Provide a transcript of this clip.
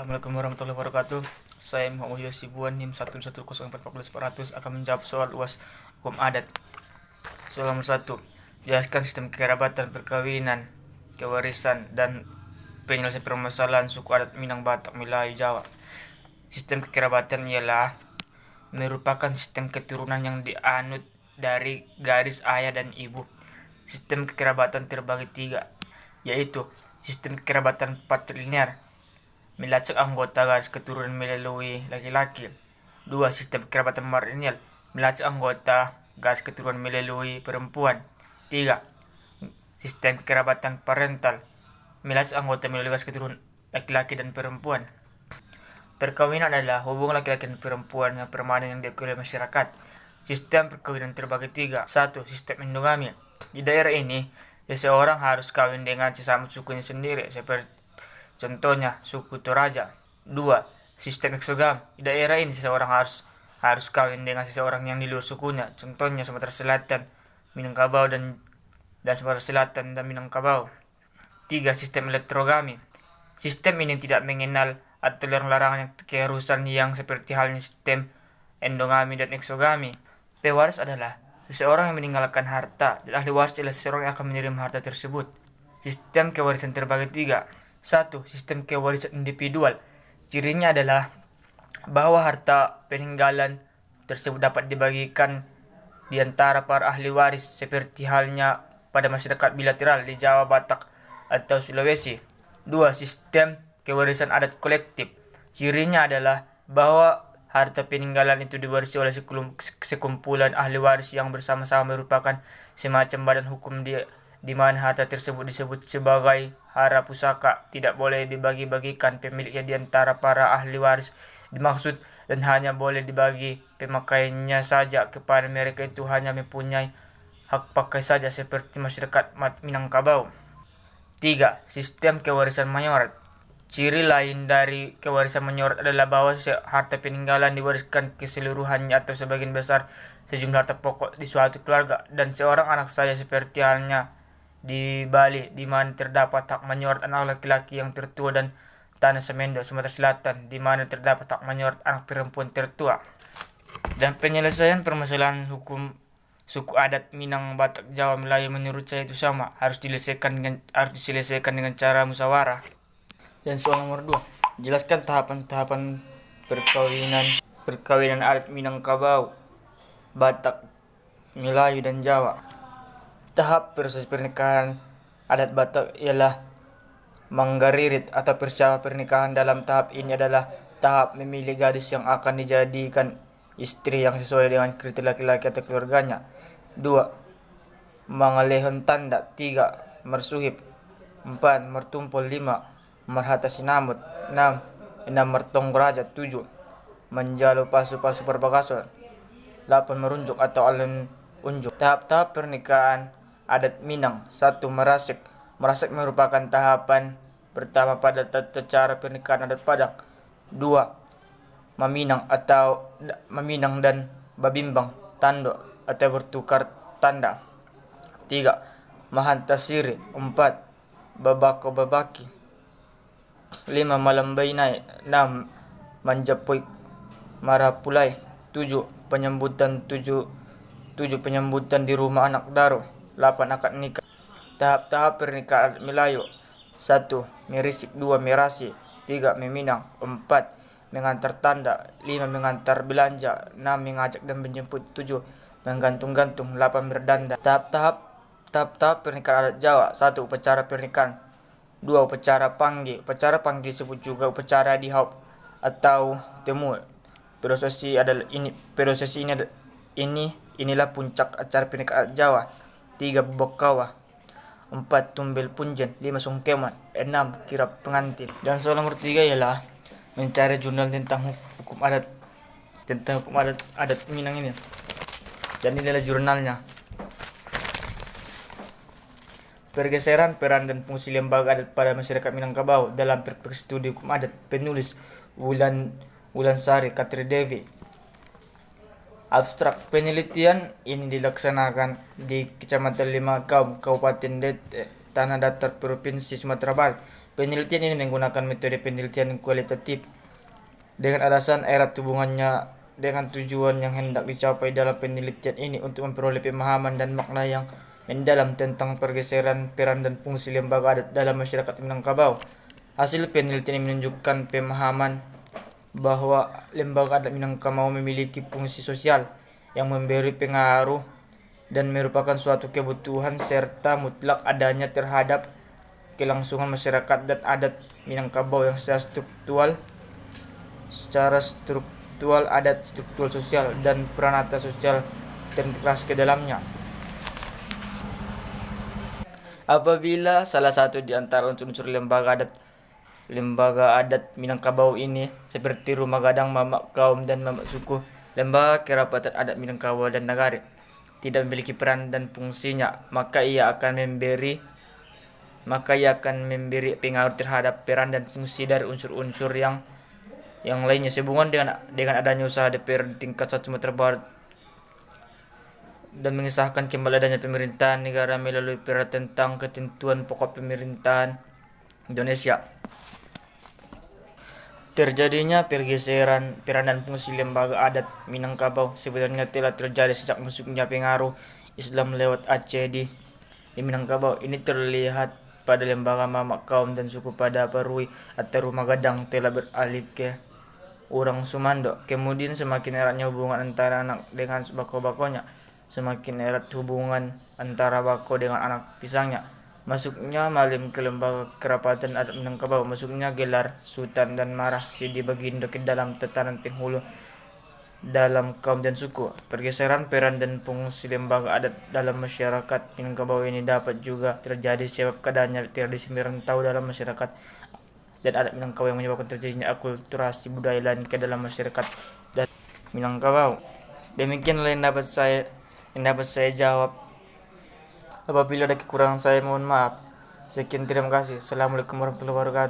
Assalamualaikum warahmatullahi wabarakatuh. Saya Muhammad Yosibuan NIM 1104414 akan menjawab soal UAS hukum adat. Soal nomor 1. Jelaskan sistem kekerabatan, perkawinan, kewarisan, dan penyelesaian permasalahan suku adat Minang, Batak, Melayu, Jawa. Sistem kekerabatan ialah merupakan sistem keturunan yang dianut dari garis ayah dan ibu. Sistem kekerabatan terbagi tiga, yaitu sistem kekerabatan patrilinear, melacak anggota garis keturunan melalui laki-laki. 2. Sistem kekerabatan matrilineal, melacak anggota garis keturunan melalui perempuan. 3. Sistem kekerabatan parental, melacak anggota melalui garis keturunan laki-laki dan perempuan. Perkawinan adalah hubungan laki-laki dan perempuan yang permanen yang diakui oleh masyarakat. Sistem perkawinan terbagi tiga. 1. Sistem endogami. Di daerah ini, seseorang harus kawin dengan sesama sukunya sendiri, seperti contohnya suku Toraja. 2. Sistem eksogam. Di daerah ini seseorang harus kawin dengan seseorang yang di luar sukunya, contohnya Sumatera Selatan, Minangkabau dan Sumatera Selatan dan Minangkabau. 3. Sistem elektrogami. Sistem ini tidak mengenal atau larangan yang keharusan yang seperti halnya sistem endogami dan eksogami. Pewaris adalah seseorang yang meninggalkan harta, dan ahli waris adalah seseorang yang akan menerima harta tersebut. Sistem kewarisan terbagi tiga. 1. Sistem kewarisan individual. Cirinya adalah bahwa harta peninggalan tersebut dapat dibagikan di antara para ahli waris, seperti halnya pada masyarakat bilateral di Jawa, Batak, atau Sulawesi. 2. Sistem kewarisan adat kolektif. Cirinya adalah bahwa harta peninggalan itu diwarisi oleh sekumpulan ahli waris yang bersama-sama merupakan semacam badan hukum di mana harta tersebut disebut sebagai hara pusaka, tidak boleh dibagi-bagikan pemiliknya di antara para ahli waris dimaksud, dan hanya boleh dibagi pemakaiannya saja kepada mereka itu hanya mempunyai hak pakai saja, seperti masyarakat Minangkabau. 3. Sistem kewarisan mayorat. Ciri lain dari kewarisan mayorat adalah bahwa harta peninggalan diwariskan keseluruhannya atau sebagian besar sejumlah harta pokok di suatu keluarga, dan seorang anak saja, seperti halnya di Bali, di mana terdapat hak mayorat anak laki-laki yang tertua, dan Tanah Semendo, Sumatera Selatan, di mana terdapat hak mayorat anak perempuan tertua. Dan penyelesaian permasalahan hukum suku adat Minang, Batak, Jawa, Melayu menurut saya itu sama, harus diselesaikan dengan cara musyawarah. Dan soal nomor 2, jelaskan tahapan-tahapan perkawinan adat Minangkabau, Batak, Melayu, dan Jawa. Tahap proses pernikahan adat Batak ialah manggaririt atau persiapan pernikahan. Dalam tahap ini adalah tahap memilih gadis yang akan dijadikan istri yang sesuai dengan kriteria laki-laki atau keluarganya. 2. Mangalehon tanda. 3. Mersuhip. 4. Mertumpul. 5. Marhata sinamut. 6. Mertong raja. 7. Menjalo pasu-pasu perbagason. 8. Merunjuk atau alun unjuk. Tahap-tahap pernikahan adat Minang. 1. Merasik. Merasik merupakan tahapan pertama pada tata cara pernikahan adat Padang. 2. Meminang dan babimbang tando atau bertukar tanda. 3. Mahantasiri. 4. Babako babaki. 5. Malambainai. 6. Manjapoi marapulai. 7. Penyambutan di rumah anak daro. 8. Akad nikah. Tahap-tahap pernikahan adat Melayu. 1. Merisik. 2. Merasi. 3. Meminang. 4. Mengantar tanda. 5. Mengantar belanja. 6. Mengajak dan menjemput. 7. Menggantung-gantung. 8. Berdanda. Tahap pernikahan adat Jawa. 1. Upacara pernikahan. 2. Upacara panggih. Upacara panggih disebut juga upacara dihaup atau temu. Inilah puncak acara pernikahan adat Jawa. 3. Bubak kawah. 4. Tumbel punjen. 5. Sungkeman. 6. Kirap pengantin. Dan soal nomor 3 ialah mencari jurnal tentang hukum adat Minang ini. Dan inilah jurnalnya. Pergeseran peran dan fungsi lembaga adat pada masyarakat Minangkabau dalam perspektif studi hukum adat. Penulis Wulansari Katridevi. Abstrak. Penelitian ini dilaksanakan di Kecamatan Limakaum, Kabupaten Tanah Datar, Provinsi Sumatera Barat. Penelitian ini menggunakan metode penelitian kualitatif dengan alasan erat hubungannya dengan tujuan yang hendak dicapai dalam penelitian ini untuk memperoleh pemahaman dan makna yang mendalam tentang pergeseran peran dan fungsi lembaga adat dalam masyarakat Minangkabau. Hasil penelitian ini menunjukkan pemahaman bahwa lembaga adat Minangkabau memiliki fungsi sosial yang memberi pengaruh dan merupakan suatu kebutuhan serta mutlak adanya terhadap kelangsungan masyarakat dan adat Minangkabau yang secara struktural adat, struktural sosial, dan peranata sosial terintegrasi ke dalamnya. Apabila salah satu di antara unsur-unsur lembaga adat Minangkabau ini seperti Rumah Gadang, Mamak Kaum, dan Mamak Suku, lembaga kerapatan adat Minangkabau dan Nagari tidak memiliki peran dan fungsinya, maka ia akan memberi pengaruh terhadap peran dan fungsi dari unsur-unsur yang lainnya. Sehubungan dengan adanya usaha DPR di tingkat 1 Sumatera Barat dan mengesahkan kembali adanya pemerintahan negara melalui perda tentang ketentuan pokok pemerintahan Indonesia, terjadinya pergeseran peran dan fungsi lembaga adat Minangkabau sebenarnya telah terjadi sejak masuknya pengaruh Islam lewat Aceh di Minangkabau. Ini terlihat pada lembaga Mamak Kaum dan suku pada Parui atau Rumah Gadang telah beralih ke orang Sumando. Kemudian semakin eratnya hubungan antara anak dengan bako-bakonya, semakin erat hubungan antara bako dengan anak pisangnya. Masuknya Malim ke lembaga kerapatan adat Minangkabau, masuknya gelar Sultan dan Marah Sidi Baginda ke dalam tatanan penghulu dalam kaum dan suku. Pergeseran peran dan fungsi lembaga adat dalam masyarakat Minangkabau ini dapat juga terjadi sebab adanya tradisi merantau dalam masyarakat dan adat Minangkabau yang menyebabkan terjadinya akulturasi budaya lain ke dalam masyarakat dan Minangkabau. Demikianlah yang dapat saya jawab. Apabila ada kekurangan saya mohon maaf. Sekian, terima kasih. Assalamualaikum warahmatullahi wabarakatuh.